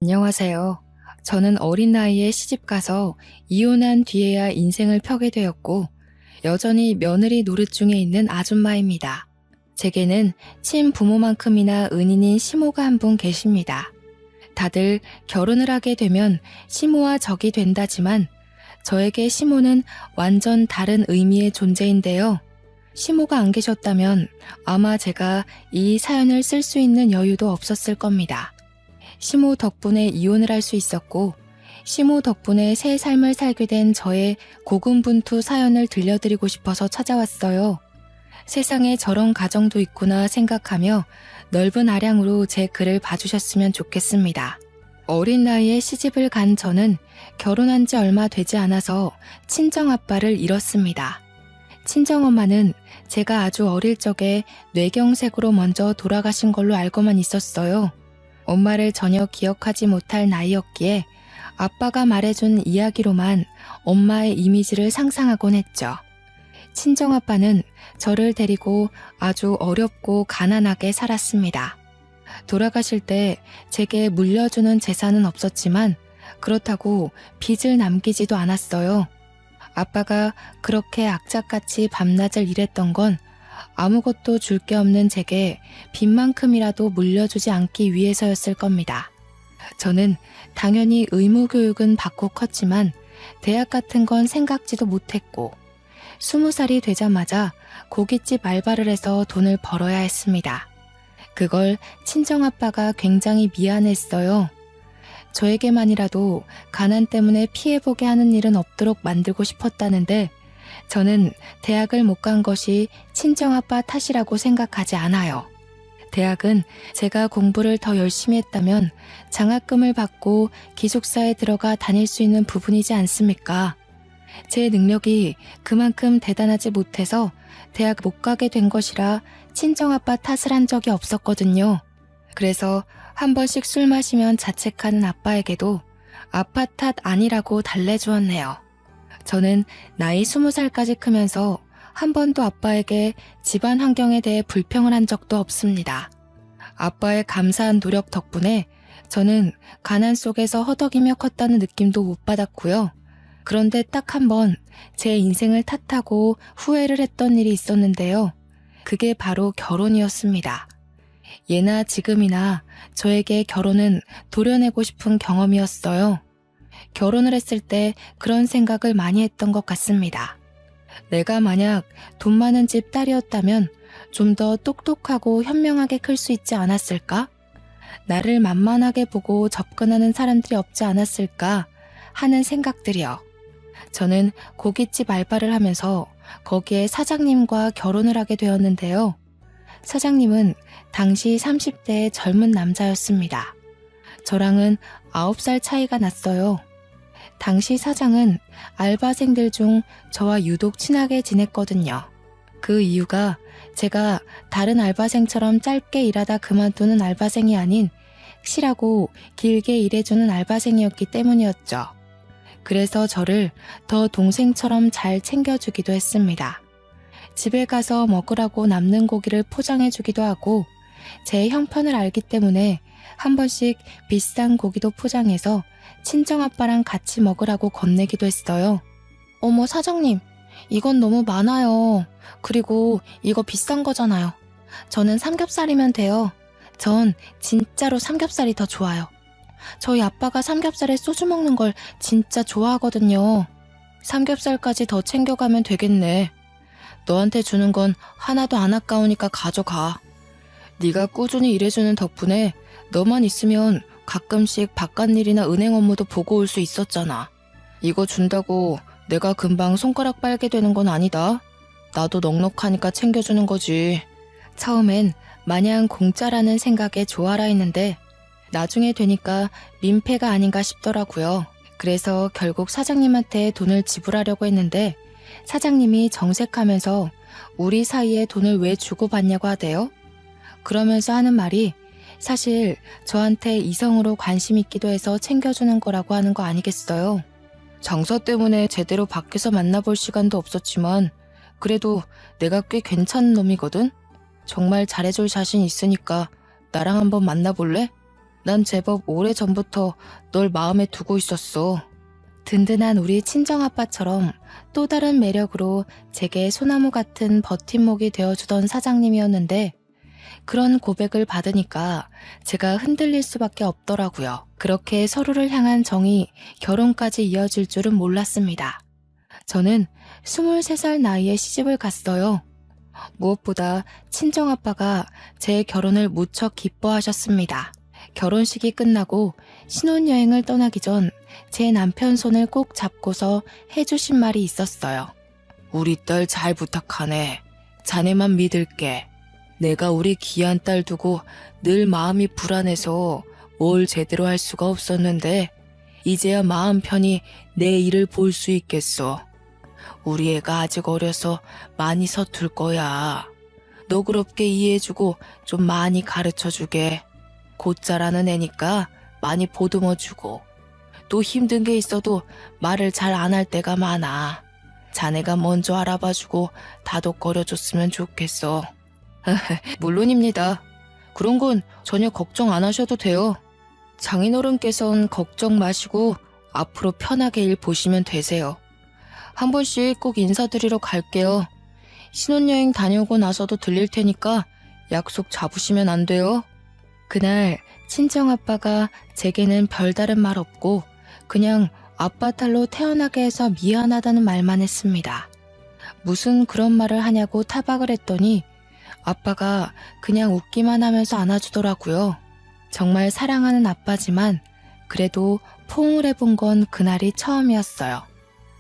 안녕하세요. 저는 어린 나이에 시집가서 이혼한 뒤에야 인생을 펴게 되었고, 여전히 며느리 노릇 중에 있는 아줌마입니다. 제게는 친부모만큼이나 은인인 시모가 한 분 계십니다. 다들 결혼을 하게 되면 시모와 적이 된다지만, 저에게 시모는 완전 다른 의미의 존재인데요. 시모가 안 계셨다면 아마 제가 이 사연을 쓸 수 있는 여유도 없었을 겁니다. 시모 덕분에 이혼을 할 수 있었고, 시모 덕분에 새 삶을 살게 된 저의 고군분투 사연을 들려드리고 싶어서 찾아왔어요. 세상에 저런 가정도 있구나 생각하며 넓은 아량으로 제 글을 봐주셨으면 좋겠습니다. 어린 나이에 시집을 간 저는 결혼한 지 얼마 되지 않아서 친정아빠를 잃었습니다. 친정엄마는 제가 아주 어릴 적에 뇌경색으로 먼저 돌아가신 걸로 알고만 있었어요. 엄마를 전혀 기억하지 못할 나이였기에 아빠가 말해준 이야기로만 엄마의 이미지를 상상하곤 했죠. 친정아빠는 저를 데리고 아주 어렵고 가난하게 살았습니다. 돌아가실 때 제게 물려주는 재산은 없었지만 그렇다고 빚을 남기지도 않았어요. 아빠가 그렇게 악착같이 밤낮을 일했던 건 아무것도 줄 게 없는 제게 빚만큼이라도 물려주지 않기 위해서였을 겁니다. 저는 당연히 의무교육은 받고 컸지만 대학 같은 건 생각지도 못했고 20살이 되자마자 고깃집 알바를 해서 돈을 벌어야 했습니다. 그걸 친정아빠가 굉장히 미안했어요. 저에게만이라도 가난 때문에 피해보게 하는 일은 없도록 만들고 싶었다는데 저는 대학을 못 간 것이 친정아빠 탓이라고 생각하지 않아요. 대학은 제가 공부를 더 열심히 했다면 장학금을 받고 기숙사에 들어가 다닐 수 있는 부분이지 않습니까? 제 능력이 그만큼 대단하지 못해서 대학 못 가게 된 것이라 친정아빠 탓을 한 적이 없었거든요. 그래서 한 번씩 술 마시면 자책하는 아빠에게도 아빠 탓 아니라고 달래주었네요. 저는 나이 20살까지 크면서 한 번도 아빠에게 집안 환경에 대해 불평을 한 적도 없습니다. 아빠의 감사한 노력 덕분에 저는 가난 속에서 허덕이며 컸다는 느낌도 못 받았고요. 그런데 딱 한 번 제 인생을 탓하고 후회를 했던 일이 있었는데요. 그게 바로 결혼이었습니다. 예나 지금이나 저에게 결혼은 도려내고 싶은 경험이었어요. 결혼을 했을 때 그런 생각을 많이 했던 것 같습니다. 내가 만약 돈 많은 집 딸이었다면 좀 더 똑똑하고 현명하게 클 수 있지 않았을까? 나를 만만하게 보고 접근하는 사람들이 없지 않았을까 하는 생각들이요. 저는 고깃집 알바를 하면서 거기에 사장님과 결혼을 하게 되었는데요. 사장님은 당시 30대의 젊은 남자였습니다. 저랑은 9살 차이가 났어요. 당시 사장은 알바생들 중 저와 유독 친하게 지냈거든요. 그 이유가 제가 다른 알바생처럼 짧게 일하다 그만두는 알바생이 아닌 실하고 길게 일해주는 알바생이었기 때문이었죠. 그래서 저를 더 동생처럼 잘 챙겨주기도 했습니다. 집에 가서 먹으라고 남는 고기를 포장해주기도 하고 제 형편을 알기 때문에 한 번씩 비싼 고기도 포장해서 친정아빠랑 같이 먹으라고 건네기도 했어요. 어머 사장님, 이건 너무 많아요. 그리고 이거 비싼 거잖아요. 저는 삼겹살이면 돼요. 전 진짜로 삼겹살이 더 좋아요. 저희 아빠가 삼겹살에 소주 먹는 걸 진짜 좋아하거든요. 삼겹살까지 더 챙겨가면 되겠네. 너한테 주는 건 하나도 안 아까우니까 가져가. 네가 꾸준히 일해주는 덕분에 너만 있으면 가끔씩 바깥일이나 은행 업무도 보고 올 수 있었잖아. 이거 준다고 내가 금방 손가락 빨게 되는 건 아니다. 나도 넉넉하니까 챙겨주는 거지. 처음엔 마냥 공짜라는 생각에 좋아라 했는데 나중에 되니까 민폐가 아닌가 싶더라고요. 그래서 결국 사장님한테 돈을 지불하려고 했는데 사장님이 정색하면서 우리 사이에 돈을 왜 주고받냐고 하대요. 그러면서 하는 말이 사실 저한테 이성으로 관심 있기도 해서 챙겨주는 거라고 하는 거 아니겠어요? 장사 때문에 제대로 밖에서 만나볼 시간도 없었지만 그래도 내가 꽤 괜찮은 놈이거든? 정말 잘해줄 자신 있으니까 나랑 한번 만나볼래? 난 제법 오래전부터 널 마음에 두고 있었어. 든든한 우리 친정아빠처럼 또 다른 매력으로 제게 소나무 같은 버팀목이 되어주던 사장님이었는데 그런 고백을 받으니까 제가 흔들릴 수밖에 없더라고요. 그렇게 서로를 향한 정이 결혼까지 이어질 줄은 몰랐습니다. 저는 23살 나이에 시집을 갔어요. 무엇보다 친정아빠가 제 결혼을 무척 기뻐하셨습니다. 결혼식이 끝나고 신혼여행을 떠나기 전 제 남편 손을 꼭 잡고서 해주신 말이 있었어요. 우리 딸 잘 부탁하네. 자네만 믿을게. 내가 우리 귀한 딸 두고 늘 마음이 불안해서 뭘 제대로 할 수가 없었는데 이제야 마음 편히 내 일을 볼 수 있겠어. 우리 애가 아직 어려서 많이 서툴 거야. 너그럽게 이해해주고 좀 많이 가르쳐주게. 곧 자라는 애니까 많이 보듬어주고 또 힘든 게 있어도 말을 잘 안 할 때가 많아. 자네가 먼저 알아봐주고 다독거려줬으면 좋겠어. 물론입니다. 그런 건 전혀 걱정 안 하셔도 돼요. 장인어른께선 걱정 마시고 앞으로 편하게 일 보시면 되세요. 한 번씩 꼭 인사드리러 갈게요. 신혼여행 다녀오고 나서도 들릴 테니까 약속 잡으시면 안 돼요. 그날 친정아빠가 제게는 별다른 말 없고 그냥 아빠 딸로 태어나게 해서 미안하다는 말만 했습니다. 무슨 그런 말을 하냐고 타박을 했더니 아빠가 그냥 웃기만 하면서 안아주더라고요. 정말 사랑하는 아빠지만 그래도 포옹을 해본 건 그날이 처음이었어요.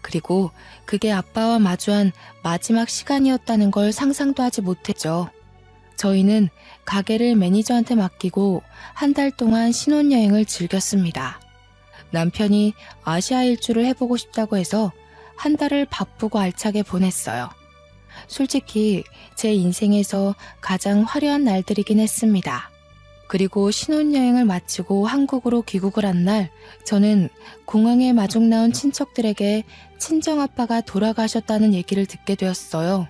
그리고 그게 아빠와 마주한 마지막 시간이었다는 걸 상상도 하지 못했죠. 저희는 가게를 매니저한테 맡기고 한 달 동안 신혼여행을 즐겼습니다. 남편이 아시아 일주를 해보고 싶다고 해서 한 달을 바쁘고 알차게 보냈어요. 솔직히 제 인생에서 가장 화려한 날들이긴 했습니다. 그리고 신혼여행을 마치고 한국으로 귀국을 한 날 저는 공항에 마중 나온 친척들에게 친정아빠가 돌아가셨다는 얘기를 듣게 되었어요.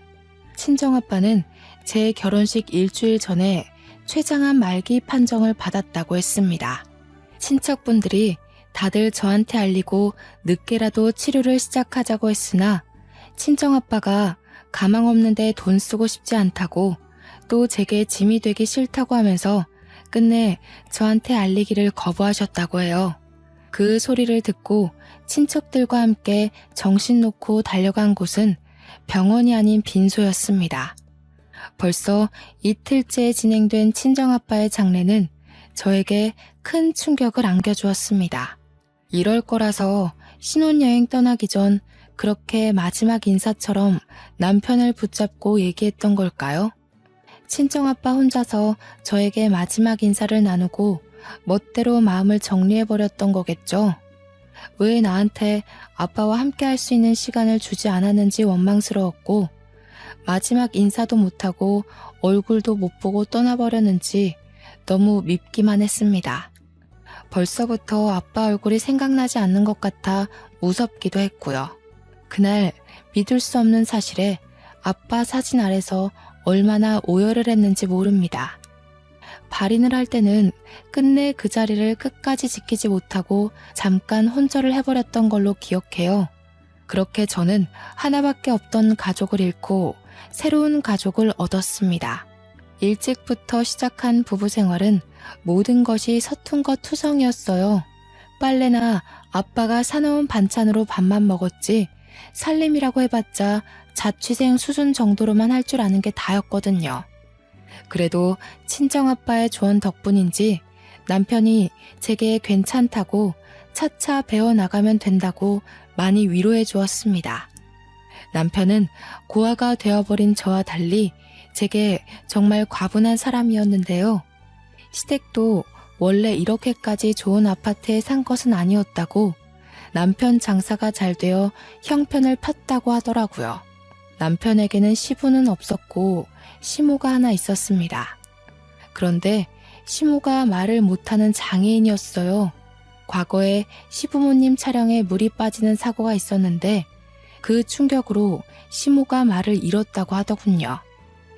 친정아빠는 제 결혼식 일주일 전에 췌장암 말기 판정을 받았다고 했습니다. 친척분들이 다들 저한테 알리고 늦게라도 치료를 시작하자고 했으나 친정아빠가 가망 없는데 돈 쓰고 싶지 않다고 또 제게 짐이 되기 싫다고 하면서 끝내 저한테 알리기를 거부하셨다고 해요. 그 소리를 듣고 친척들과 함께 정신 놓고 달려간 곳은 병원이 아닌 빈소였습니다. 벌써 이틀째 진행된 친정아빠의 장례는 저에게 큰 충격을 안겨주었습니다. 이럴 거라서 신혼여행 떠나기 전 그렇게 마지막 인사처럼 남편을 붙잡고 얘기했던 걸까요? 친정아빠 혼자서 저에게 마지막 인사를 나누고 멋대로 마음을 정리해버렸던 거겠죠. 왜 나한테 아빠와 함께 할 수 있는 시간을 주지 않았는지 원망스러웠고 마지막 인사도 못하고 얼굴도 못 보고 떠나버렸는지 너무 밉기만 했습니다. 벌써부터 아빠 얼굴이 생각나지 않는 것 같아 무섭기도 했고요. 그날 믿을 수 없는 사실에 아빠 사진 아래서 얼마나 오열을 했는지 모릅니다. 발인을 할 때는 끝내 그 자리를 끝까지 지키지 못하고 잠깐 혼절을 해버렸던 걸로 기억해요. 그렇게 저는 하나밖에 없던 가족을 잃고 새로운 가족을 얻었습니다. 일찍부터 시작한 부부 생활은 모든 것이 서툰 것 투성이었어요. 빨래나 아빠가 사놓은 반찬으로 밥만 먹었지 살림이라고 해봤자 자취생 수준 정도로만 할 줄 아는 게 다였거든요. 그래도 친정아빠의 조언 덕분인지 남편이 제게 괜찮다고 차차 배워나가면 된다고 많이 위로해 주었습니다. 남편은 고아가 되어버린 저와 달리 제게 정말 과분한 사람이었는데요. 시댁도 원래 이렇게까지 좋은 아파트에 산 것은 아니었다고 남편 장사가 잘 되어 형편을 폈다고 하더라고요. 남편에게는 시부는 없었고 시모가 하나 있었습니다. 그런데 시모가 말을 못하는 장애인이었어요. 과거에 시부모님 차량에 물이 빠지는 사고가 있었는데 그 충격으로 시모가 말을 잃었다고 하더군요.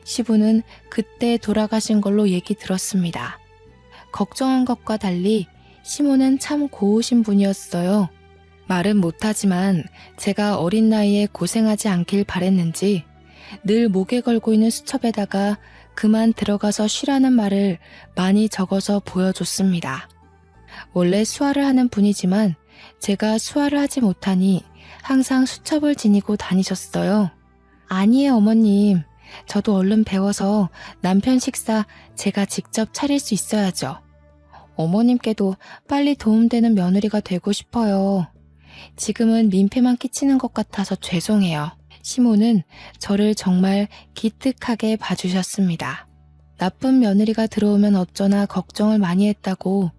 시부는 그때 돌아가신 걸로 얘기 들었습니다. 걱정한 것과 달리 시모는 참 고우신 분이었어요. 말은 못하지만 제가 어린 나이에 고생하지 않길 바랬는지 늘 목에 걸고 있는 수첩에다가 그만 들어가서 쉬라는 말을 많이 적어서 보여줬습니다. 원래 수화를 하는 분이지만 제가 수화를 하지 못하니 항상 수첩을 지니고 다니셨어요. 아니에요, 어머님. 저도 얼른 배워서 남편 식사 제가 직접 차릴 수 있어야죠. 어머님께도 빨리 도움되는 며느리가 되고 싶어요. 지금은 민폐만 끼치는 것 같아서 죄송해요. 시모는 저를 정말 기특하게 봐주셨습니다. 나쁜 며느리가 들어오면 어쩌나 걱정을 많이 했다고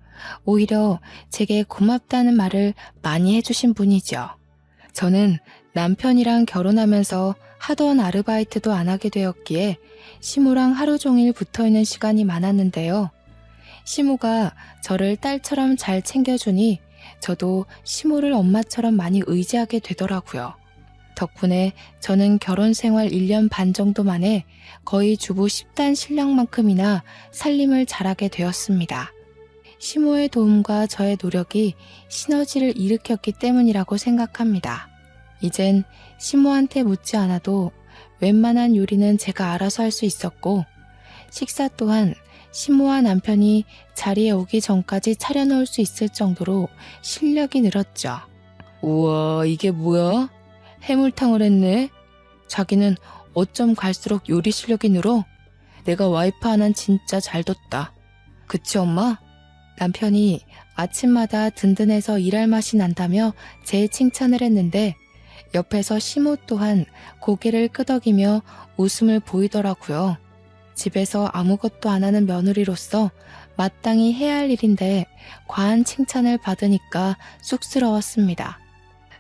오히려 제게 고맙다는 말을 많이 해주신 분이죠. 저는 남편이랑 결혼하면서 하던 아르바이트도 안 하게 되었기에 시모랑 하루 종일 붙어있는 시간이 많았는데요. 시모가 저를 딸처럼 잘 챙겨주니 저도 시모를 엄마처럼 많이 의지하게 되더라고요. 덕분에 저는 결혼 생활 1년 반 정도 만에 거의 주부 10단 신랑만큼이나 살림을 잘하게 되었습니다. 시모의 도움과 저의 노력이 시너지를 일으켰기 때문이라고 생각합니다. 이젠 시모한테 묻지 않아도 웬만한 요리는 제가 알아서 할 수 있었고 식사 또한 시모와 남편이 자리에 오기 전까지 차려놓을 수 있을 정도로 실력이 늘었죠. 우와, 이게 뭐야? 해물탕을 했네? 자기는 어쩜 갈수록 요리 실력이 늘어? 내가 와이프 하나는 진짜 잘 뒀다. 그치 엄마? 남편이 아침마다 든든해서 일할 맛이 난다며 제 칭찬을 했는데 옆에서 시모 또한 고개를 끄덕이며 웃음을 보이더라고요. 집에서 아무것도 안 하는 며느리로서 마땅히 해야 할 일인데 과한 칭찬을 받으니까 쑥스러웠습니다.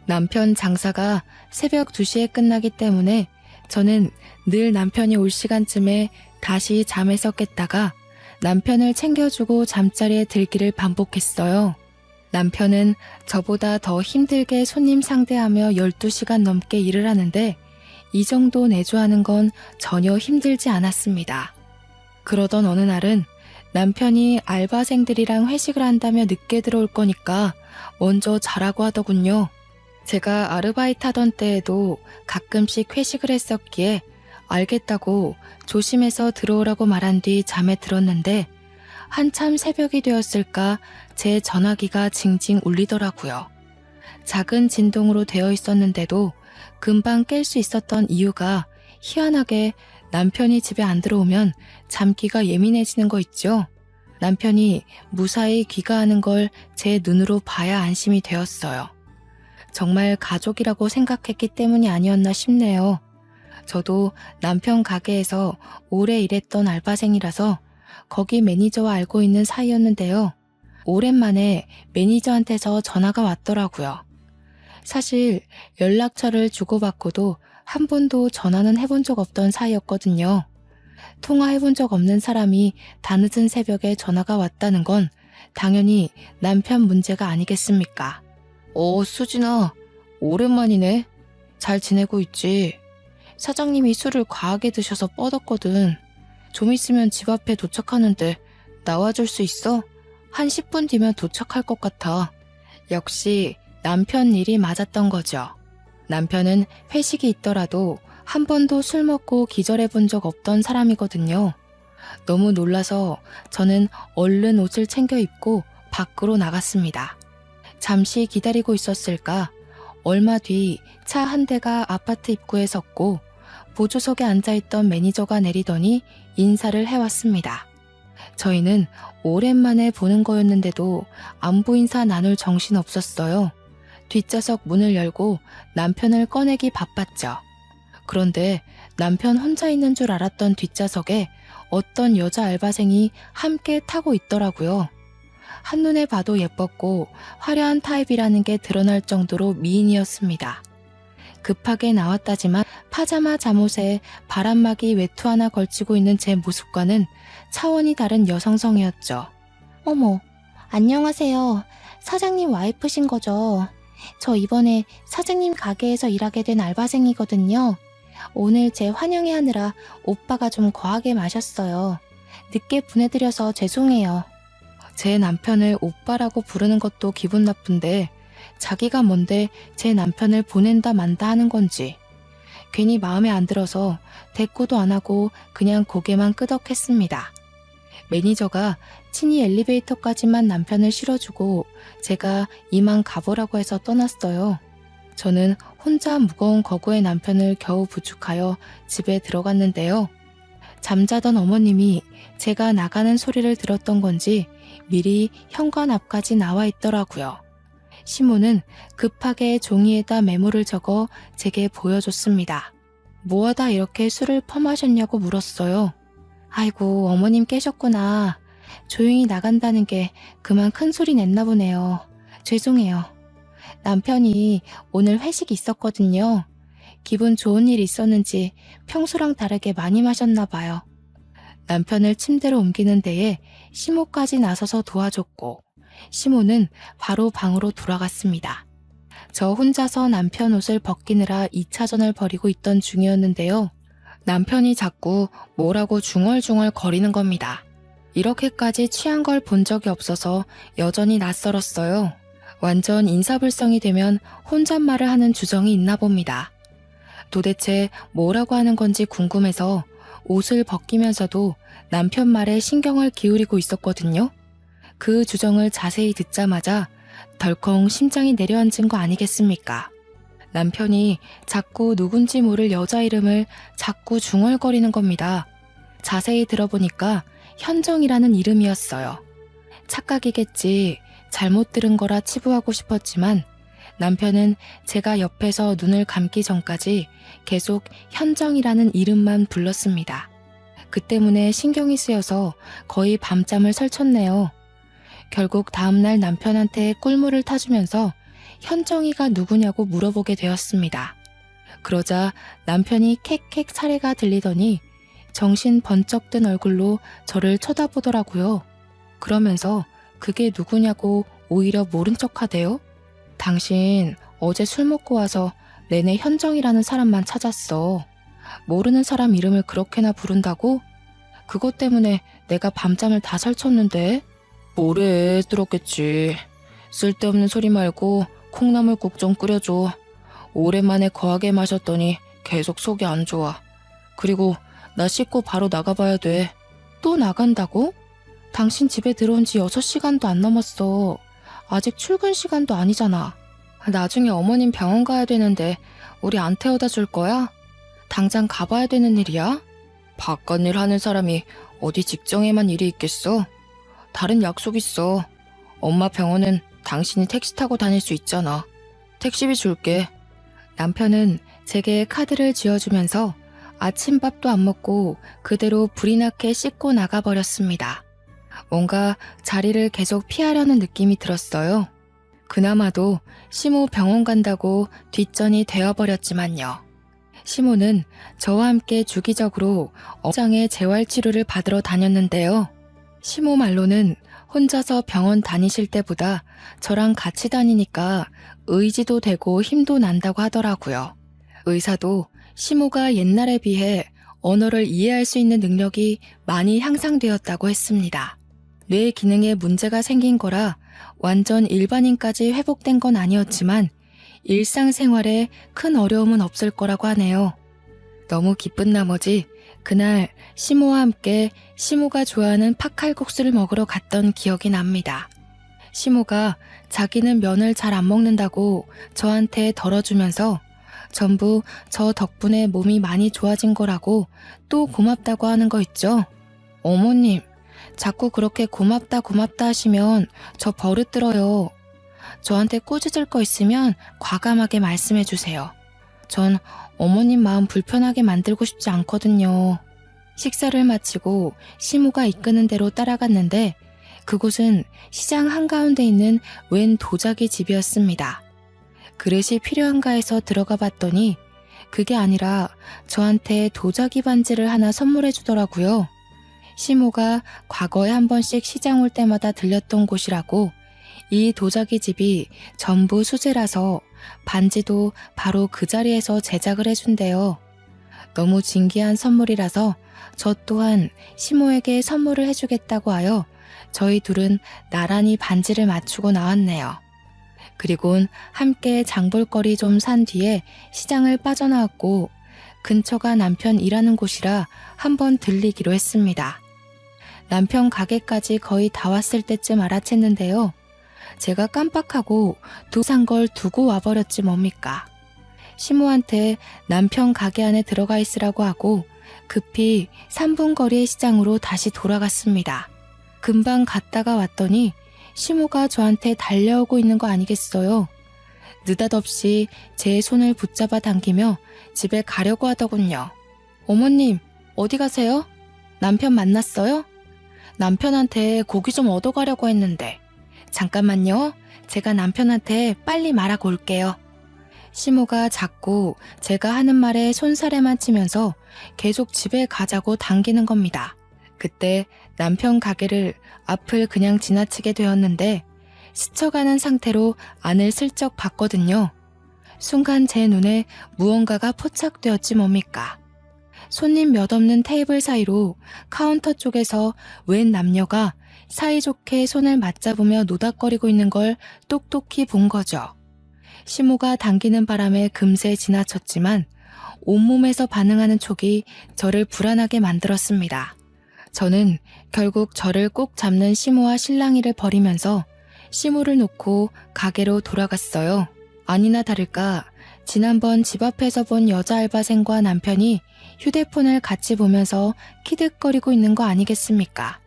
남편 장사가 새벽 2시에 끝나기 때문에 저는 늘 남편이 올 시간쯤에 다시 잠에서 깼다가 남편을 챙겨주고 잠자리에 들기를 반복했어요. 남편은 저보다 더 힘들게 손님 상대하며 12시간 넘게 일을 하는데 이 정도 내조하는 건 전혀 힘들지 않았습니다. 그러던 어느 날은 남편이 알바생들이랑 회식을 한다며 늦게 들어올 거니까 먼저 자라고 하더군요. 제가 아르바이트 하던 때에도 가끔씩 회식을 했었기에 알겠다고 조심해서 들어오라고 말한 뒤 잠에 들었는데 한참 새벽이 되었을까 제 전화기가 징징 울리더라고요. 작은 진동으로 되어 있었는데도 금방 깰 수 있었던 이유가 희한하게 남편이 집에 안 들어오면 잠귀가 예민해지는 거 있죠. 남편이 무사히 귀가하는 걸 제 눈으로 봐야 안심이 되었어요. 정말 가족이라고 생각했기 때문이 아니었나 싶네요. 저도 남편 가게에서 오래 일했던 알바생이라서 거기 매니저와 알고 있는 사이였는데요. 오랜만에 매니저한테서 전화가 왔더라고요. 사실 연락처를 주고받고도 한 번도 전화는 해본 적 없던 사이였거든요. 통화해본 적 없는 사람이 다늦은 새벽에 전화가 왔다는 건 당연히 남편 문제가 아니겠습니까? 수진아, 오랜만이네. 잘 지내고 있지? 사장님이 술을 과하게 드셔서 뻗었거든. 좀 있으면 집 앞에 도착하는데 나와줄 수 있어? 한 10분 뒤면 도착할 것 같아. 역시 남편 일이 맞았던 거죠. 남편은 회식이 있더라도 한 번도 술 먹고 기절해 본 적 없던 사람이거든요. 너무 놀라서 저는 얼른 옷을 챙겨 입고 밖으로 나갔습니다. 잠시 기다리고 있었을까? 얼마 뒤 차 한 대가 아파트 입구에 섰고 보조석에 앉아있던 매니저가 내리더니 인사를 해왔습니다. 저희는 오랜만에 보는 거였는데도 안부 인사 나눌 정신 없었어요. 뒷좌석 문을 열고 남편을 꺼내기 바빴죠. 그런데 남편 혼자 있는 줄 알았던 뒷좌석에 어떤 여자 알바생이 함께 타고 있더라고요. 한눈에 봐도 예뻤고 화려한 타입이라는 게 드러날 정도로 미인이었습니다. 급하게 나왔다지만 파자마 잠옷에 바람막이 외투 하나 걸치고 있는 제 모습과는 차원이 다른 여성성이었죠. 어머, 안녕하세요. 사장님 와이프신 거죠? 저 이번에 사장님 가게에서 일하게 된 알바생이거든요. 오늘 제 환영회 하느라 오빠가 좀 거하게 마셨어요. 늦게 보내드려서 죄송해요. 제 남편을 오빠라고 부르는 것도 기분 나쁜데 자기가 뭔데 제 남편을 보낸다 만다 하는 건지 괜히 마음에 안 들어서 대꾸도 안 하고 그냥 고개만 끄덕했습니다. 매니저가 친히 엘리베이터까지만 남편을 실어주고 제가 이만 가보라고 해서 떠났어요. 저는 혼자 무거운 거구의 남편을 겨우 부축하여 집에 들어갔는데요. 잠자던 어머님이 제가 나가는 소리를 들었던 건지 미리 현관 앞까지 나와 있더라고요. 시모는 급하게 종이에다 메모를 적어 제게 보여줬습니다. 뭐하다 이렇게 술을 퍼마셨냐고 물었어요. 아이고, 어머님 깨셨구나. 조용히 나간다는 게 그만 큰 소리 냈나 보네요. 죄송해요. 남편이 오늘 회식이 있었거든요. 기분 좋은 일 있었는지 평소랑 다르게 많이 마셨나 봐요. 남편을 침대로 옮기는 데에 시모까지 나서서 도와줬고 시모는 바로 방으로 돌아갔습니다. 저 혼자서 남편 옷을 벗기느라 2차전을 벌이고 있던 중이었는데요. 남편이 자꾸 뭐라고 중얼중얼 거리는 겁니다. 이렇게까지 취한 걸 본 적이 없어서 여전히 낯설었어요. 완전 인사불성이 되면 혼잣말을 하는 주정이 있나 봅니다. 도대체 뭐라고 하는 건지 궁금해서 옷을 벗기면서도 남편 말에 신경을 기울이고 있었거든요. 그 주정을 자세히 듣자마자 덜컹 심장이 내려앉은 거 아니겠습니까? 남편이 자꾸 누군지 모를 여자 이름을 자꾸 중얼거리는 겁니다. 자세히 들어보니까 현정이라는 이름이었어요. 착각이겠지, 잘못 들은 거라 치부하고 싶었지만 남편은 제가 옆에서 눈을 감기 전까지 계속 현정이라는 이름만 불렀습니다. 그 때문에 신경이 쓰여서 거의 밤잠을 설쳤네요. 결국 다음날 남편한테 꿀물을 타주면서 현정이가 누구냐고 물어보게 되었습니다. 그러자 남편이 캑캑 사례가 들리더니 정신 번쩍 든 얼굴로 저를 쳐다보더라고요. 그러면서 그게 누구냐고 오히려 모른 척하대요. 당신 어제 술 먹고 와서 내내 현정이라는 사람만 찾았어. 모르는 사람 이름을 그렇게나 부른다고? 그것 때문에 내가 밤잠을 다 설쳤는데? 뭐래, 들었겠지. 쓸데없는 소리 말고 콩나물국 좀 끓여줘. 오랜만에 거하게 마셨더니 계속 속이 안 좋아. 그리고 나 씻고 바로 나가봐야 돼. 또 나간다고? 당신 집에 들어온 지 6시간도 안 넘었어. 아직 출근 시간도 아니잖아. 나중에 어머님 병원 가야 되는데 우리 안 태워다 줄 거야? 당장 가봐야 되는 일이야? 바깥일 하는 사람이 어디 직장에만 일이 있겠어? 다른 약속 있어. 엄마 병원은 당신이 택시 타고 다닐 수 있잖아. 택시비 줄게. 남편은 제게 카드를 쥐어주면서 아침밥도 안 먹고 그대로 불이 나게 씻고 나가버렸습니다. 뭔가 자리를 계속 피하려는 느낌이 들었어요. 그나마도 시모 병원 간다고 뒷전이 되어버렸지만요. 시모는 저와 함께 주기적으로 어장의 재활치료를 받으러 다녔는데요. 시모 말로는 혼자서 병원 다니실 때보다 저랑 같이 다니니까 의지도 되고 힘도 난다고 하더라고요. 의사도 시모가 옛날에 비해 언어를 이해할 수 있는 능력이 많이 향상되었다고 했습니다. 뇌 기능에 문제가 생긴 거라 완전 일반인까지 회복된 건 아니었지만 일상생활에 큰 어려움은 없을 거라고 하네요. 너무 기쁜 나머지 그날 시모와 함께 시모가 좋아하는 팥칼국수를 먹으러 갔던 기억이 납니다. 시모가 자기는 면을 잘 안 먹는다고 저한테 덜어주면서 전부 저 덕분에 몸이 많이 좋아진 거라고 또 고맙다고 하는 거 있죠? 어머님, 자꾸 그렇게 고맙다 하시면 저 버릇 들어요. 저한테 꾸짖을 거 있으면 과감하게 말씀해 주세요. 전 어머님 마음 불편하게 만들고 싶지 않거든요. 식사를 마치고 시모가 이끄는 대로 따라갔는데 그곳은 시장 한가운데 있는 웬 도자기 집이었습니다. 그릇이 필요한가 해서 들어가 봤더니 그게 아니라 저한테 도자기 반지를 하나 선물해 주더라고요. 시모가 과거에 한 번씩 시장 올 때마다 들렸던 곳이라고 이 도자기 집이 전부 수제라서 반지도 바로 그 자리에서 제작을 해준대요. 너무 진귀한 선물이라서 저 또한 시모에게 선물을 해주겠다고 하여 저희 둘은 나란히 반지를 맞추고 나왔네요. 그리곤 함께 장볼거리 좀 산 뒤에 시장을 빠져나왔고 근처가 남편 일하는 곳이라 한번 들리기로 했습니다. 남편 가게까지 거의 다 왔을 때쯤 알아챘는데요. 제가 깜빡하고 산 걸 두고 와버렸지 뭡니까. 시모한테 남편 가게 안에 들어가 있으라고 하고 급히 3분 거리의 시장으로 다시 돌아갔습니다. 금방 갔다가 왔더니 시모가 저한테 달려오고 있는 거 아니겠어요? 느닷없이 제 손을 붙잡아 당기며 집에 가려고 하더군요. 어머님, 어디 가세요? 남편 만났어요? 남편한테 고기 좀 얻어가려고 했는데. 잠깐만요. 제가 남편한테 빨리 말하고 올게요. 시모가 자꾸 제가 하는 말에 손사래만 치면서 계속 집에 가자고 당기는 겁니다. 그때 남편 가게를 앞을 그냥 지나치게 되었는데 스쳐가는 상태로 안을 슬쩍 봤거든요. 순간 제 눈에 무언가가 포착되었지 뭡니까. 손님 몇 없는 테이블 사이로 카운터 쪽에서 웬 남녀가 사이좋게 손을 맞잡으며 노닥거리고 있는 걸 똑똑히 본 거죠. 시모가 당기는 바람에 금세 지나쳤지만 온몸에서 반응하는 촉이 저를 불안하게 만들었습니다. 저는 결국 저를 꼭 잡는 시모와 실랑이를 벌이면서 시모를 놓고 가게로 돌아갔어요. 아니나 다를까 지난번 집 앞에서 본 여자 알바생과 남편이 휴대폰을 같이 보면서 키득거리고 있는 거 아니겠습니까?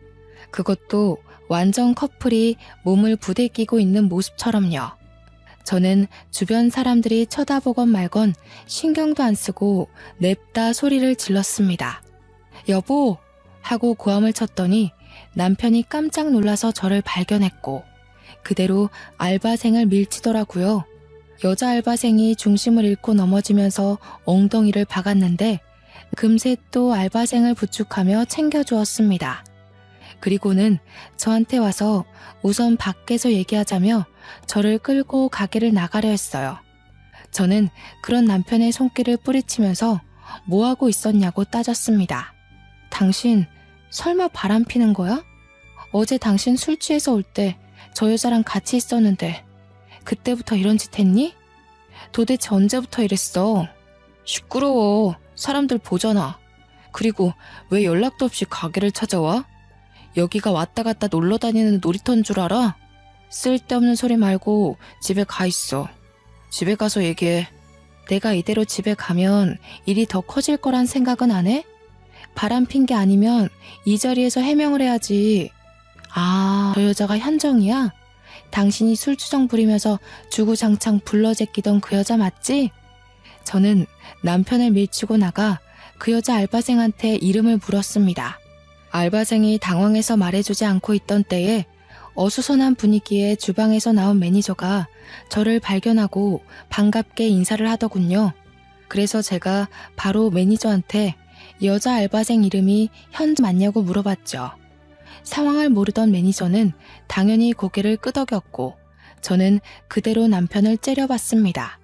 그것도 완전 커플이 몸을 부대끼고 있는 모습처럼요. 저는 주변 사람들이 쳐다보건 말건 신경도 안 쓰고 냅다 소리를 질렀습니다. 여보! 하고 고함을 쳤더니 남편이 깜짝 놀라서 저를 발견했고 그대로 알바생을 밀치더라고요. 여자 알바생이 중심을 잃고 넘어지면서 엉덩이를 박았는데 금세 또 알바생을 부축하며 챙겨주었습니다. 그리고는 저한테 와서 우선 밖에서 얘기하자며 저를 끌고 가게를 나가려 했어요. 저는 그런 남편의 손길을 뿌리치면서 뭐하고 있었냐고 따졌습니다. 당신 설마 바람 피는 거야? 어제 당신 술 취해서 올 때 저 여자랑 같이 있었는데 그때부터 이런 짓 했니? 도대체 언제부터 이랬어? 시끄러워. 사람들 보잖아. 그리고 왜 연락도 없이 가게를 찾아와? 여기가 왔다 갔다 놀러 다니는 놀이터인 줄 알아? 쓸데없는 소리 말고 집에 가 있어. 집에 가서 얘기해. 내가 이대로 집에 가면 일이 더 커질 거란 생각은 안 해? 바람 핀 게 아니면 이 자리에서 해명을 해야지. 아, 저 여자가 현정이야? 당신이 술주정 부리면서 주구장창 불러제끼던 그 여자 맞지? 저는 남편을 밀치고 나가 그 여자 알바생한테 이름을 물었습니다. 알바생이 당황해서 말해주지 않고 있던 때에 어수선한 분위기에 주방에서 나온 매니저가 저를 발견하고 반갑게 인사를 하더군요. 그래서 제가 바로 매니저한테 여자 알바생 이름이 현 맞냐고 물어봤죠. 상황을 모르던 매니저는 당연히 고개를 끄덕였고 저는 그대로 남편을 째려봤습니다.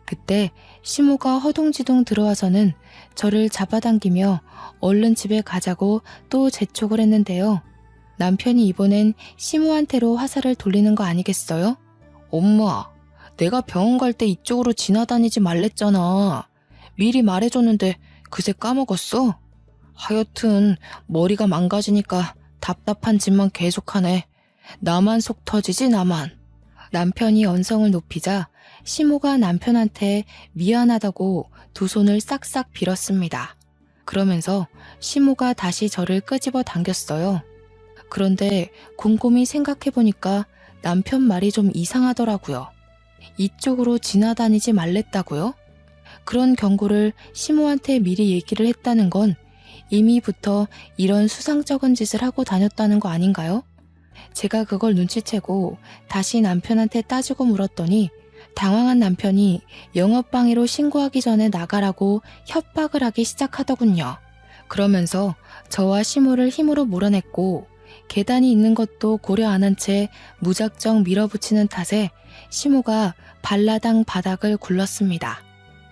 그때 시모가 허둥지둥 들어와서는 저를 잡아당기며 얼른 집에 가자고 또 재촉을 했는데요. 남편이 이번엔 시모한테로 화살을 돌리는 거 아니겠어요? 엄마, 내가 병원 갈 때 이쪽으로 지나다니지 말랬잖아. 미리 말해줬는데 그새 까먹었어? 하여튼 머리가 망가지니까 답답한 짓만 계속하네. 나만 속 터지지 나만. 남편이 언성을 높이자 시모가 남편한테 미안하다고 두 손을 싹싹 빌었습니다. 그러면서 시모가 다시 저를 끄집어 당겼어요. 그런데 곰곰이 생각해보니까 남편 말이 좀 이상하더라고요. 이쪽으로 지나다니지 말랬다고요? 그런 경고를 시모한테 미리 얘기를 했다는 건 이미부터 이런 수상쩍은 짓을 하고 다녔다는 거 아닌가요? 제가 그걸 눈치채고 다시 남편한테 따지고 물었더니 당황한 남편이 영업방해로 신고하기 전에 나가라고 협박을 하기 시작하더군요. 그러면서 저와 시모를 힘으로 몰아냈고 계단이 있는 것도 고려 안 한 채 무작정 밀어붙이는 탓에 시모가 발라당 바닥을 굴렀습니다.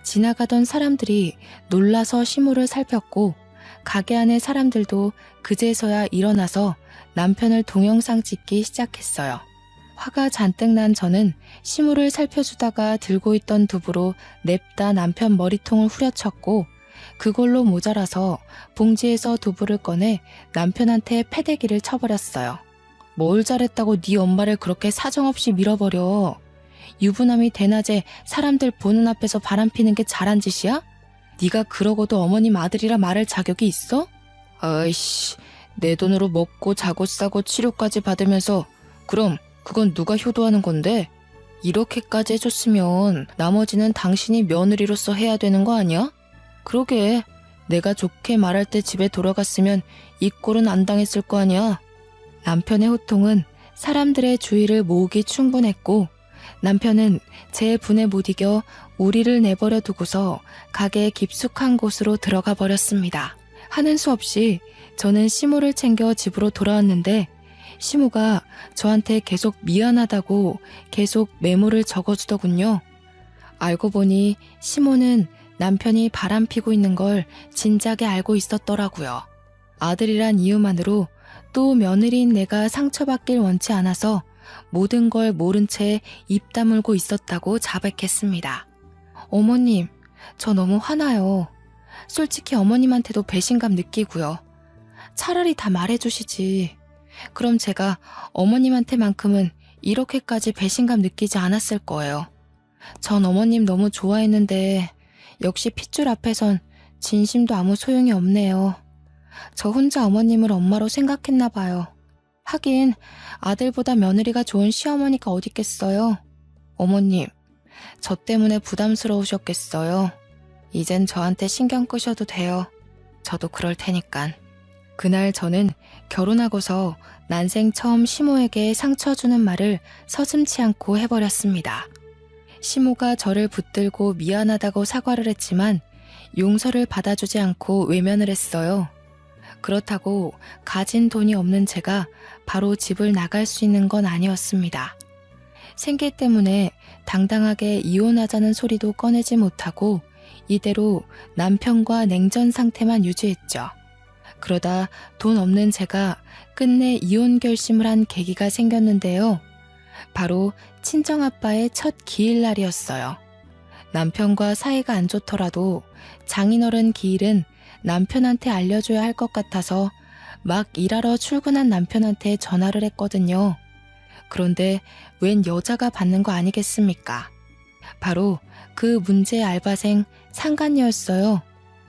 지나가던 사람들이 놀라서 시모를 살폈고 가게 안의 사람들도 그제서야 일어나서 남편을 동영상 찍기 시작했어요. 화가 잔뜩 난 저는 시무를 살펴주다가 들고 있던 두부로 냅다 남편 머리통을 후려쳤고 그걸로 모자라서 봉지에서 두부를 꺼내 남편한테 패대기를 쳐버렸어요. 뭘 잘했다고 네 엄마를 그렇게 사정없이 밀어버려. 유부남이 대낮에 사람들 보는 앞에서 바람피는 게 잘한 짓이야? 네가 그러고도 어머님 아들이라 말할 자격이 있어? 아이씨, 내 돈으로 먹고 자고 싸고 치료까지 받으면서 그럼 그건 누가 효도하는 건데? 이렇게까지 해줬으면 나머지는 당신이 며느리로서 해야 되는 거 아니야? 그러게, 내가 좋게 말할 때 집에 돌아갔으면 이 꼴은 안 당했을 거 아니야? 남편의 호통은 사람들의 주의를 모으기 충분했고 남편은 제 분에 못 이겨 우리를 내버려 두고서 가게의 깊숙한 곳으로 들어가 버렸습니다. 하는 수 없이 저는 시모를 챙겨 집으로 돌아왔는데 시모가 저한테 계속 미안하다고 계속 메모를 적어주더군요. 알고 보니 시모는 남편이 바람피고 있는 걸 진작에 알고 있었더라고요. 아들이란 이유만으로 또 며느리인 내가 상처받길 원치 않아서 모든 걸 모른 채 입 다물고 있었다고 자백했습니다. 어머님, 저 너무 화나요. 솔직히 어머님한테도 배신감 느끼고요. 차라리 다 말해주시지. 그럼 제가 어머님한테만큼은 이렇게까지 배신감 느끼지 않았을 거예요. 전 어머님 너무 좋아했는데 역시 핏줄 앞에선 진심도 아무 소용이 없네요. 저 혼자 어머님을 엄마로 생각했나 봐요. 하긴 아들보다 며느리가 좋은 시어머니가 어딨겠어요. 어머님, 저 때문에 부담스러우셨겠어요. 이젠 저한테 신경 끄셔도 돼요. 저도 그럴 테니깐. 그날 저는 결혼하고서 난생 처음 시모에게 상처 주는 말을 서슴지 않고 해버렸습니다. 시모가 저를 붙들고 미안하다고 사과를 했지만 용서를 받아주지 않고 외면을 했어요. 그렇다고 가진 돈이 없는 제가 바로 집을 나갈 수 있는 건 아니었습니다. 생계 때문에 당당하게 이혼하자는 소리도 꺼내지 못하고 이대로 남편과 냉전 상태만 유지했죠. 그러다 돈 없는 제가 끝내 이혼 결심을 한 계기가 생겼는데요. 바로 친정아빠의 첫 기일날이었어요. 남편과 사이가 안 좋더라도 장인어른 기일은 남편한테 알려줘야 할 것 같아서 막 일하러 출근한 남편한테 전화를 했거든요. 그런데 웬 여자가 받는 거 아니겠습니까? 바로 그 문제의 알바생 상간녀였어요.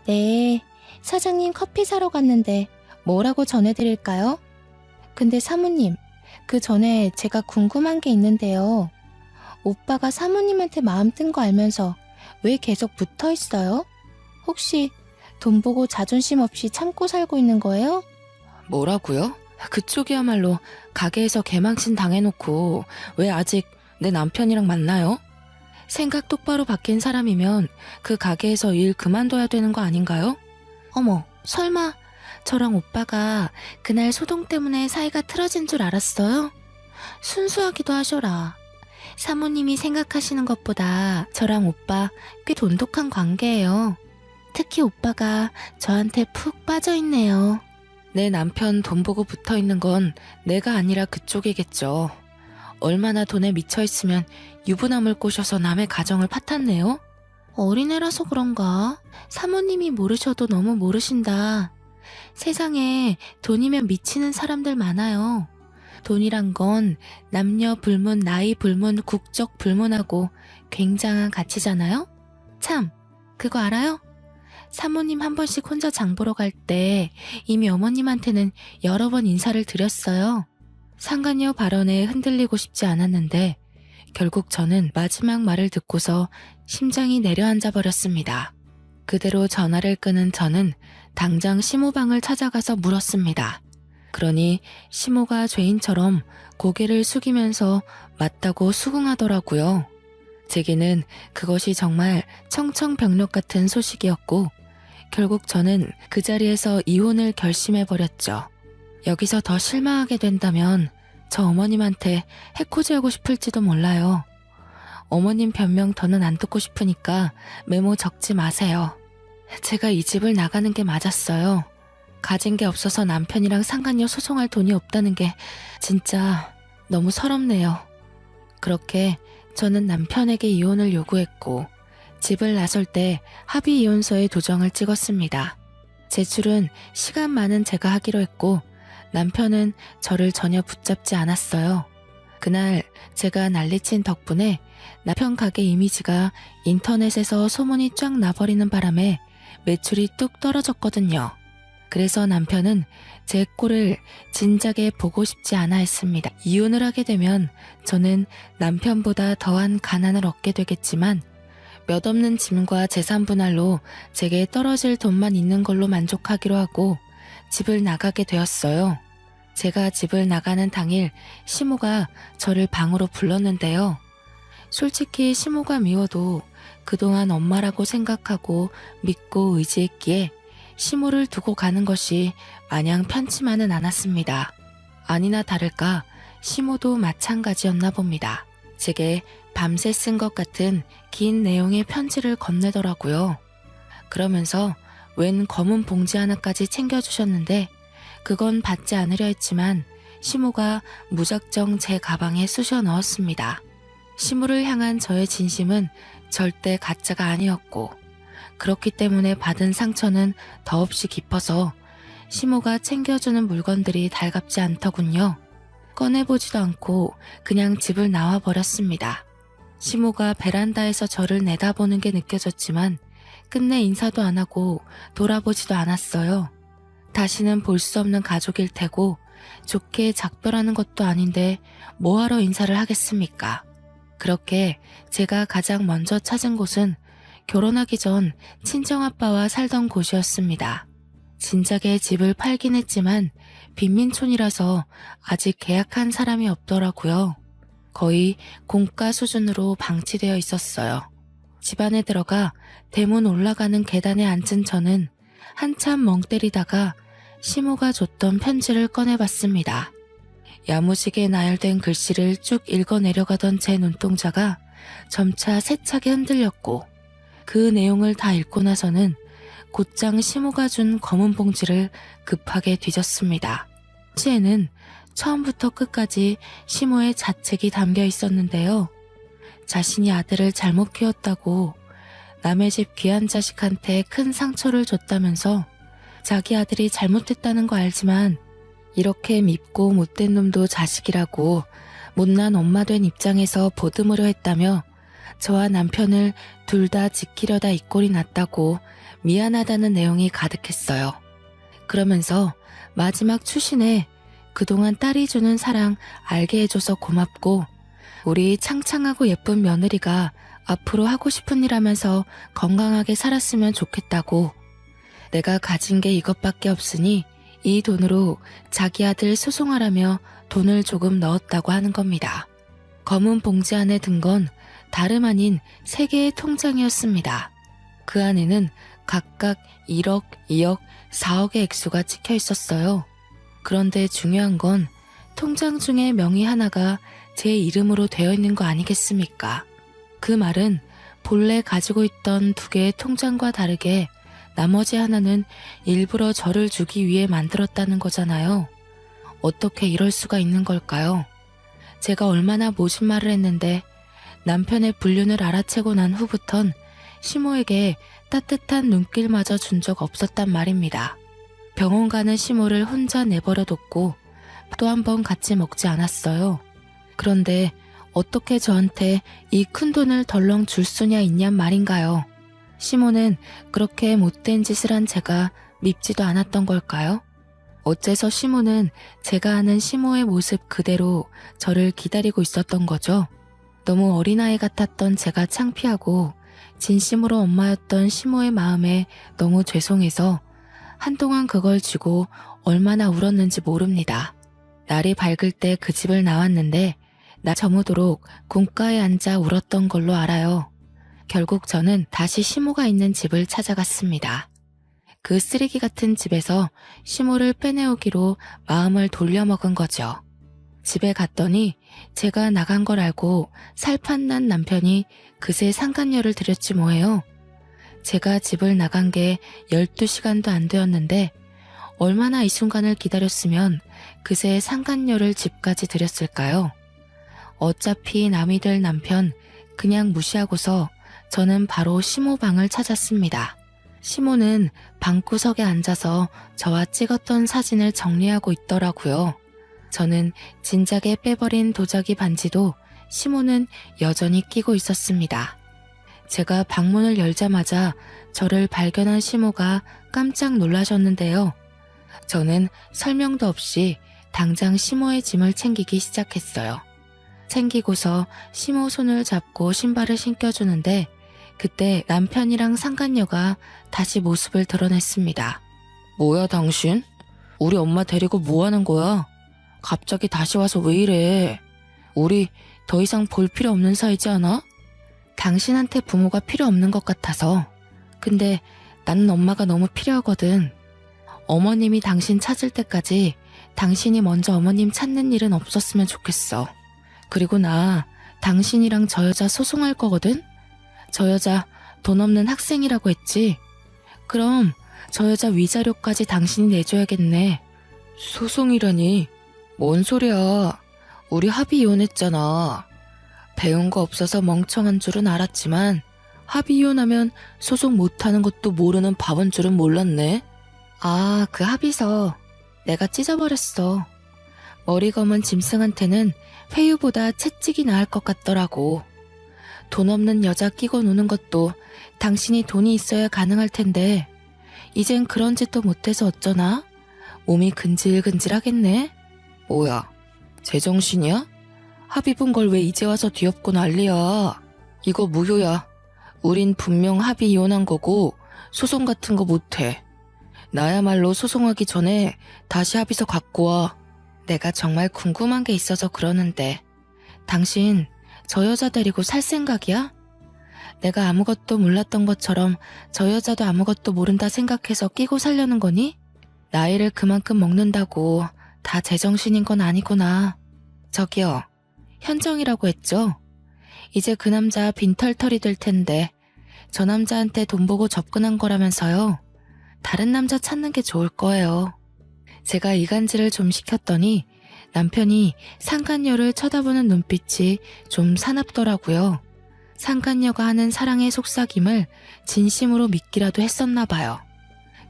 네, 사장님 커피 사러 갔는데 뭐라고 전해드릴까요? 근데 사모님, 그 전에 제가 궁금한 게 있는데요. 오빠가 사모님한테 마음 뜬 거 알면서 왜 계속 붙어 있어요? 혹시 돈 보고 자존심 없이 참고 살고 있는 거예요? 뭐라고요? 그쪽이야말로 가게에서 개망신 당해놓고 왜 아직 내 남편이랑 만나요? 생각 똑바로 바뀐 사람이면 그 가게에서 일 그만둬야 되는 거 아닌가요? 어머, 설마 저랑 오빠가 그날 소동 때문에 사이가 틀어진 줄 알았어요? 순수하기도 하셔라. 사모님이 생각하시는 것보다 저랑 오빠 꽤 돈독한 관계예요. 특히 오빠가 저한테 푹 빠져있네요. 내 남편 돈 보고 붙어있는 건 내가 아니라 그쪽이겠죠. 얼마나 돈에 미쳐있으면 유부남을 꼬셔서 남의 가정을 파탄내요? 어린애라서 그런가? 사모님이 모르셔도 너무 모르신다. 세상에 돈이면 미치는 사람들 많아요. 돈이란 건 남녀 불문, 나이 불문, 국적 불문하고 굉장한 가치잖아요? 참, 그거 알아요? 사모님 한 번씩 혼자 장 보러 갈 때 이미 어머님한테는 여러 번 인사를 드렸어요. 상간녀 발언에 흔들리고 싶지 않았는데 결국 저는 마지막 말을 듣고서 심장이 내려앉아 버렸습니다. 그대로 전화를 끄는 저는 당장 시모방을 찾아가서 물었습니다. 그러니 시모가 죄인처럼 고개를 숙이면서 맞다고 수긍하더라고요. 제게는 그것이 정말 청청병력 같은 소식이었고 결국 저는 그 자리에서 이혼을 결심해버렸죠. 여기서 더 실망하게 된다면 저 어머님한테 해코지하고 싶을지도 몰라요. 어머님 변명 더는 안 듣고 싶으니까 메모 적지 마세요. 제가 이 집을 나가는 게 맞았어요. 가진 게 없어서 남편이랑 상간녀 소송할 돈이 없다는 게 진짜 너무 서럽네요. 그렇게 저는 남편에게 이혼을 요구했고 집을 나설 때 합의 이혼서에 도장을 찍었습니다. 제출은 시간 많은 제가 하기로 했고 남편은 저를 전혀 붙잡지 않았어요. 그날 제가 난리친 덕분에 남편 가게 이미지가 인터넷에서 소문이 쫙 나버리는 바람에 매출이 뚝 떨어졌거든요. 그래서 남편은 제 꼴을 진작에 보고 싶지 않아 했습니다. 이혼을 하게 되면 저는 남편보다 더한 가난을 얻게 되겠지만 몇 없는 짐과 재산 분할로 제게 떨어질 돈만 있는 걸로 만족하기로 하고 집을 나가게 되었어요. 제가 집을 나가는 당일 시모가 저를 방으로 불렀는데요. 솔직히 시모가 미워도 그동안 엄마라고 생각하고 믿고 의지했기에 시모를 두고 가는 것이 마냥 편치만은 않았습니다. 아니나 다를까 시모도 마찬가지였나 봅니다. 제게 밤새 쓴 것 같은 긴 내용의 편지를 건네더라고요. 그러면서 웬 검은 봉지 하나까지 챙겨주셨는데 그건 받지 않으려 했지만 시모가 무작정 제 가방에 쑤셔 넣었습니다. 시모를 향한 저의 진심은 절대 가짜가 아니었고 그렇기 때문에 받은 상처는 더없이 깊어서 시모가 챙겨주는 물건들이 달갑지 않더군요. 꺼내보지도 않고 그냥 집을 나와 버렸습니다. 시모가 베란다에서 저를 내다보는 게 느껴졌지만 끝내 인사도 안 하고 돌아보지도 않았어요. 다시는 볼 수 없는 가족일 테고 좋게 작별하는 것도 아닌데 뭐하러 인사를 하겠습니까? 그렇게 제가 가장 먼저 찾은 곳은 결혼하기 전 친정아빠와 살던 곳이었습니다. 진작에 집을 팔긴 했지만 빈민촌이라서 아직 계약한 사람이 없더라고요. 거의 공가 수준으로 방치되어 있었어요. 집 안에 들어가 대문 올라가는 계단에 앉은 저는 한참 멍 때리다가 시모가 줬던 편지를 꺼내봤습니다. 야무지게 나열된 글씨를 쭉 읽어내려가던 제 눈동자가 점차 세차게 흔들렸고 그 내용을 다 읽고 나서는 곧장 시모가 준 검은 봉지를 급하게 뒤졌습니다. 편지에는 처음부터 끝까지 시모의 자책이 담겨 있었는데요. 자신이 아들을 잘못 키웠다고 남의 집 귀한 자식한테 큰 상처를 줬다면서 자기 아들이 잘못했다는 거 알지만 이렇게 밉고 못된 놈도 자식이라고 못난 엄마 된 입장에서 보듬으려 했다며 저와 남편을 둘 다 지키려다 이 꼴이 났다고 미안하다는 내용이 가득했어요. 그러면서 마지막 추신에 그동안 딸이 주는 사랑 알게 해줘서 고맙고 우리 창창하고 예쁜 며느리가 앞으로 하고 싶은 일 하면서 건강하게 살았으면 좋겠다고 내가 가진 게 이것밖에 없으니 이 돈으로 자기 아들 소송하라며 돈을 조금 넣었다고 하는 겁니다. 검은 봉지 안에 든 건 다름 아닌 3개의 통장이었습니다. 그 안에는 각각 1억, 2억, 4억의 액수가 찍혀 있었어요. 그런데 중요한 건 통장 중에 명의 하나가 제 이름으로 되어 있는 거 아니겠습니까? 그 말은 본래 가지고 있던 2개의 통장과 다르게 나머지 하나는 일부러 저를 주기 위해 만들었다는 거잖아요. 어떻게 이럴 수가 있는 걸까요? 제가 얼마나 모진 말을 했는데 남편의 불륜을 알아채고 난 후부턴 시모에게 따뜻한 눈길마저 준 적 없었단 말입니다. 병원 가는 시모를 혼자 내버려뒀고 또 한 번 같이 먹지 않았어요. 그런데 어떻게 저한테 이 큰 돈을 덜렁 줄 수냐 있냔 말인가요? 시모는 그렇게 못된 짓을 한 제가 밉지도 않았던 걸까요? 어째서 시모는 제가 아는 시모의 모습 그대로 저를 기다리고 있었던 거죠? 너무 어린아이 같았던 제가 창피하고 진심으로 엄마였던 시모의 마음에 너무 죄송해서 한동안 그걸 쥐고 얼마나 울었는지 모릅니다. 날이 밝을 때 그 집을 나왔는데 나 저무도록 군가에 앉아 울었던 걸로 알아요. 결국 저는 다시 시모가 있는 집을 찾아갔습니다. 그 쓰레기 같은 집에서 시모를 빼내오기로 마음을 돌려먹은 거죠. 집에 갔더니 제가 나간 걸 알고 살판난 남편이 그새 상간녀를 들였지 뭐예요. 제가 집을 나간 게 12시간도 안 되었는데 얼마나 이 순간을 기다렸으면 그새 상간녀를 집까지 들였을까요? 어차피 남이 될 남편 그냥 무시하고서 저는 바로 시모 방을 찾았습니다. 시모는 방구석에 앉아서 저와 찍었던 사진을 정리하고 있더라고요. 저는 진작에 빼버린 도자기 반지도 시모는 여전히 끼고 있었습니다. 제가 방문을 열자마자 저를 발견한 시모가 깜짝 놀라셨는데요. 저는 설명도 없이 당장 시모의 짐을 챙기기 시작했어요. 챙기고서 시모 손을 잡고 신발을 신겨주는데 그때 남편이랑 상간녀가 다시 모습을 드러냈습니다. 뭐야 당신? 우리 엄마 데리고 뭐 하는 거야? 갑자기 다시 와서 왜 이래? 우리 더 이상 볼 필요 없는 사이지 않아? 당신한테 부모가 필요 없는 것 같아서. 근데 나는 엄마가 너무 필요하거든. 어머님이 당신 찾을 때까지 당신이 먼저 어머님 찾는 일은 없었으면 좋겠어. 그리고 나 당신이랑 저 여자 소송할 거거든? 저 여자 돈 없는 학생이라고 했지? 그럼 저 여자 위자료까지 당신이 내줘야겠네. 소송이라니? 뭔 소리야. 우리 합의 이혼했잖아. 배운 거 없어서 멍청한 줄은 알았지만 합의 이혼하면 소송 못하는 것도 모르는 바본 줄은 몰랐네. 아, 그 합의서 내가 찢어버렸어. 머리 검은 짐승한테는 회유보다 채찍이 나을 것 같더라고. 돈 없는 여자 끼고 노는 것도 당신이 돈이 있어야 가능할 텐데 이젠 그런 짓도 못해서 어쩌나? 몸이 근질근질하겠네. 뭐야, 제정신이야? 합의 본 걸 왜 이제 와서 뒤엎고 난리야. 이거 무효야. 우린 분명 합의 이혼한 거고 소송 같은 거 못해. 나야말로 소송하기 전에 다시 합의서 갖고 와. 내가 정말 궁금한 게 있어서 그러는데 당신 저 여자 데리고 살 생각이야? 내가 아무것도 몰랐던 것처럼 저 여자도 아무것도 모른다 생각해서 끼고 살려는 거니? 나이를 그만큼 먹는다고 다 제정신인 건 아니구나. 저기요, 현정이라고 했죠? 이제 그 남자 빈털털이 될 텐데 저 남자한테 돈 보고 접근한 거라면서요. 다른 남자 찾는 게 좋을 거예요. 제가 이간질을 좀 시켰더니 남편이 상간녀를 쳐다보는 눈빛이 좀 사납더라고요. 상간녀가 하는 사랑의 속삭임을 진심으로 믿기라도 했었나 봐요.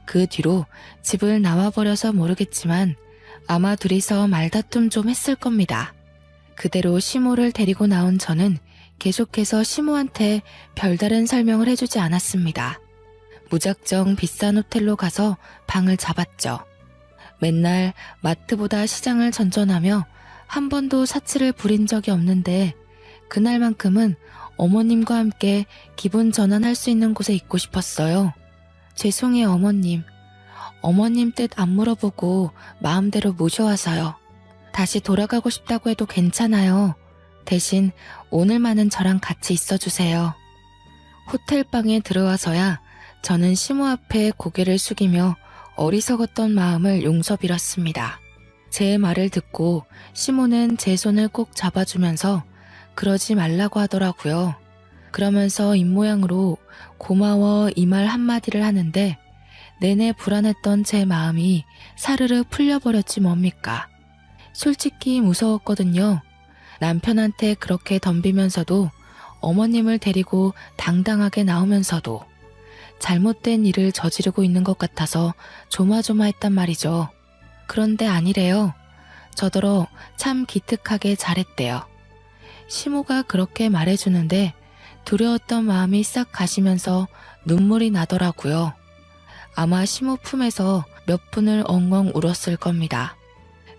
그 뒤로 집을 나와버려서 모르겠지만 아마 둘이서 말다툼 좀 했을 겁니다. 그대로 시모를 데리고 나온 저는 계속해서 시모한테 별다른 설명을 해주지 않았습니다. 무작정 비싼 호텔로 가서 방을 잡았죠. 맨날 마트보다 시장을 전전하며 한 번도 사치를 부린 적이 없는데 그날만큼은 어머님과 함께 기분 전환할 수 있는 곳에 있고 싶었어요. 죄송해요 어머님. 어머님 뜻 안 물어보고 마음대로 모셔와서요. 다시 돌아가고 싶다고 해도 괜찮아요. 대신 오늘만은 저랑 같이 있어주세요. 호텔방에 들어와서야 저는 시모 앞에 고개를 숙이며 어리석었던 마음을 용서 빌었습니다. 제 말을 듣고 시모는 제 손을 꼭 잡아주면서 그러지 말라고 하더라고요. 그러면서 입모양으로 고마워 이 말 한마디를 하는데 내내 불안했던 제 마음이 사르르 풀려버렸지 뭡니까. 솔직히 무서웠거든요. 남편한테 그렇게 덤비면서도 어머님을 데리고 당당하게 나오면서도 잘못된 일을 저지르고 있는 것 같아서 조마조마했단 말이죠. 그런데 아니래요. 저더러 참 기특하게 잘했대요. 시모가 그렇게 말해주는데 두려웠던 마음이 싹 가시면서 눈물이 나더라고요. 아마 시모 품에서 몇 분을 엉엉 울었을 겁니다.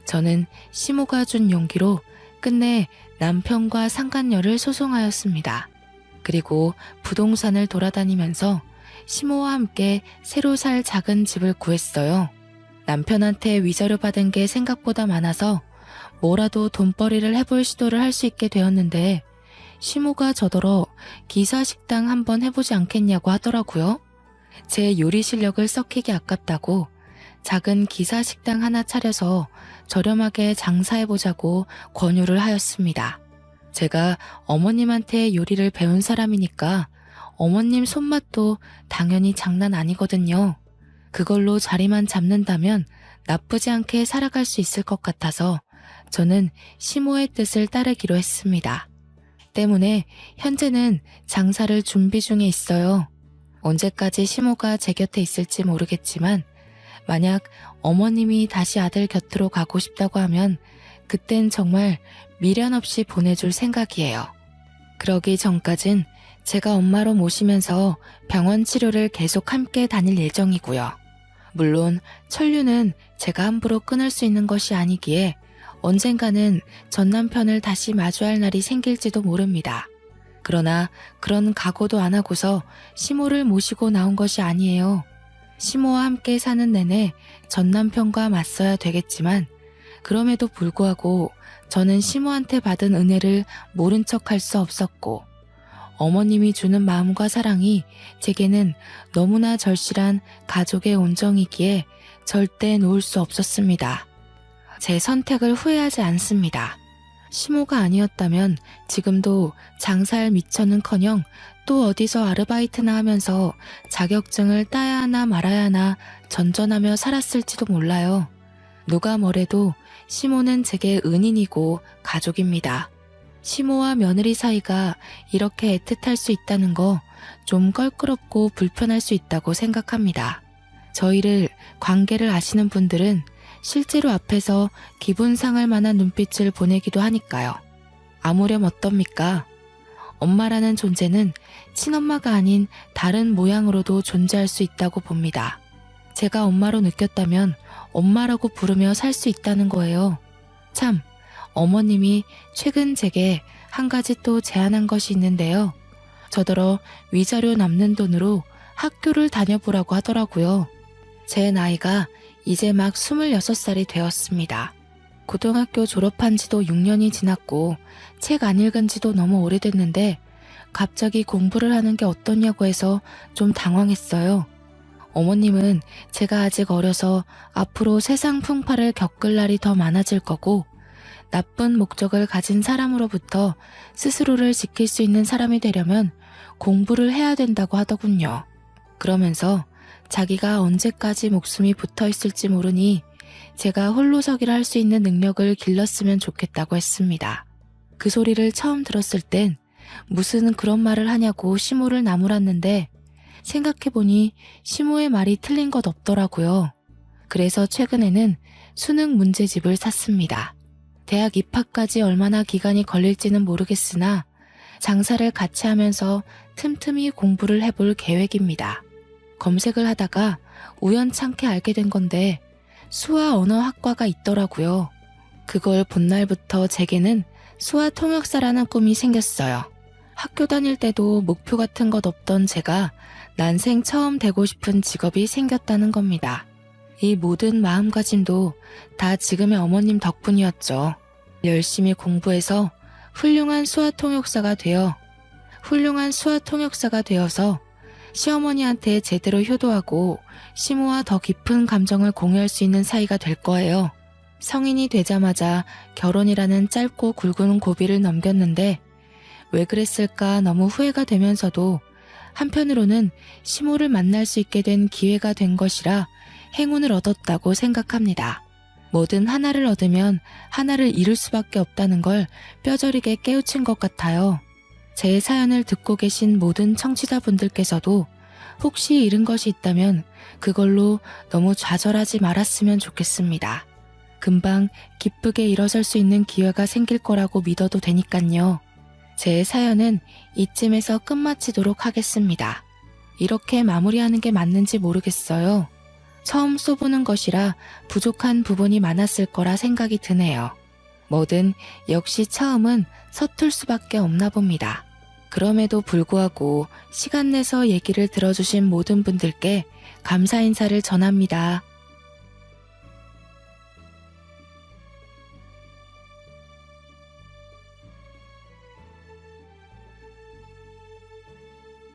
저는 시모가 준 용기로 끝내 남편과 상간녀를 소송하였습니다. 그리고 부동산을 돌아다니면서 시모와 함께 새로 살 작은 집을 구했어요. 남편한테 위자료 받은 게 생각보다 많아서 뭐라도 돈벌이를 해볼 시도를 할 수 있게 되었는데 시모가 저더러 기사식당 한번 해보지 않겠냐고 하더라고요. 제 요리 실력을 썩히기 아깝다고 작은 기사식당 하나 차려서 저렴하게 장사해보자고 권유를 하였습니다. 제가 어머님한테 요리를 배운 사람이니까 어머님 손맛도 당연히 장난 아니거든요. 그걸로 자리만 잡는다면 나쁘지 않게 살아갈 수 있을 것 같아서 저는 시모의 뜻을 따르기로 했습니다. 때문에 현재는 장사를 준비 중에 있어요. 언제까지 시모가 제 곁에 있을지 모르겠지만 만약 어머님이 다시 아들 곁으로 가고 싶다고 하면 그땐 정말 미련 없이 보내줄 생각이에요. 그러기 전까진 제가 엄마로 모시면서 병원 치료를 계속 함께 다닐 예정이고요. 물론 천류는 제가 함부로 끊을 수 있는 것이 아니기에 언젠가는 전 남편을 다시 마주할 날이 생길지도 모릅니다. 그러나 그런 각오도 안 하고서 시모를 모시고 나온 것이 아니에요. 시모와 함께 사는 내내 전 남편과 맞서야 되겠지만 그럼에도 불구하고 저는 시모한테 받은 은혜를 모른 척할 수 없었고 어머님이 주는 마음과 사랑이 제게는 너무나 절실한 가족의 온정이기에 절대 놓을 수 없었습니다. 제 선택을 후회하지 않습니다. 시모가 아니었다면 지금도 장사할 미천은커녕 또 어디서 아르바이트나 하면서 자격증을 따야 하나 말아야 하나 전전하며 살았을지도 몰라요. 누가 뭐래도 시모는 제게 은인이고 가족입니다. 시모와 며느리 사이가 이렇게 애틋할 수 있다는 거 좀 껄끄럽고 불편할 수 있다고 생각합니다. 저희를 관계를 아시는 분들은 실제로 앞에서 기분 상할 만한 눈빛을 보내기도 하니까요. 아무렴 어떻습니까? 엄마라는 존재는 친엄마가 아닌 다른 모양으로도 존재할 수 있다고 봅니다. 제가 엄마로 느꼈다면 엄마라고 부르며 살 수 있다는 거예요. 참, 어머님이 최근 제게 한 가지 또 제안한 것이 있는데요. 저더러 위자료 남는 돈으로 학교를 다녀보라고 하더라고요. 제 나이가 이제 막 26살이 되었습니다. 고등학교 졸업한 지도 6년이 지났고 책 안 읽은 지도 너무 오래됐는데 갑자기 공부를 하는 게 어떠냐고 해서 좀 당황했어요. 어머님은 제가 아직 어려서 앞으로 세상 풍파를 겪을 날이 더 많아질 거고 나쁜 목적을 가진 사람으로부터 스스로를 지킬 수 있는 사람이 되려면 공부를 해야 된다고 하더군요. 그러면서 자기가 언제까지 목숨이 붙어 있을지 모르니 제가 홀로서기를 할 수 있는 능력을 길렀으면 좋겠다고 했습니다. 그 소리를 처음 들었을 땐 무슨 그런 말을 하냐고 시모를 나무랐는데 생각해보니 시모의 말이 틀린 것 없더라고요. 그래서 최근에는 수능 문제집을 샀습니다. 대학 입학까지 얼마나 기간이 걸릴지는 모르겠으나 장사를 같이 하면서 틈틈이 공부를 해볼 계획입니다. 검색을 하다가 우연찮게 알게 된 건데 수화 언어학과가 있더라고요. 그걸 본 날부터 제게는 수화 통역사라는 꿈이 생겼어요. 학교 다닐 때도 목표 같은 것 없던 제가 난생 처음 되고 싶은 직업이 생겼다는 겁니다. 이 모든 마음가짐도 다 지금의 어머님 덕분이었죠. 열심히 공부해서 훌륭한 수화 통역사가 되어서 시어머니한테 제대로 효도하고 시모와 더 깊은 감정을 공유할 수 있는 사이가 될 거예요. 성인이 되자마자 결혼이라는 짧고 굵은 고비를 넘겼는데 왜 그랬을까 너무 후회가 되면서도 한편으로는 시모를 만날 수 있게 된 기회가 된 것이라 행운을 얻었다고 생각합니다. 뭐든 하나를 얻으면 하나를 잃을 수밖에 없다는 걸 뼈저리게 깨우친 것 같아요. 제 사연을 듣고 계신 모든 청취자분들께서도 혹시 잃은 것이 있다면 그걸로 너무 좌절하지 말았으면 좋겠습니다. 금방 기쁘게 일어설 수 있는 기회가 생길 거라고 믿어도 되니깐요. 제 사연은 이쯤에서 끝마치도록 하겠습니다. 이렇게 마무리하는 게 맞는지 모르겠어요. 처음 써보는 것이라 부족한 부분이 많았을 거라 생각이 드네요. 뭐든 역시 처음은 서툴 수밖에 없나 봅니다. 그럼에도 불구하고 시간 내서 얘기를 들어주신 모든 분들께 감사 인사를 전합니다.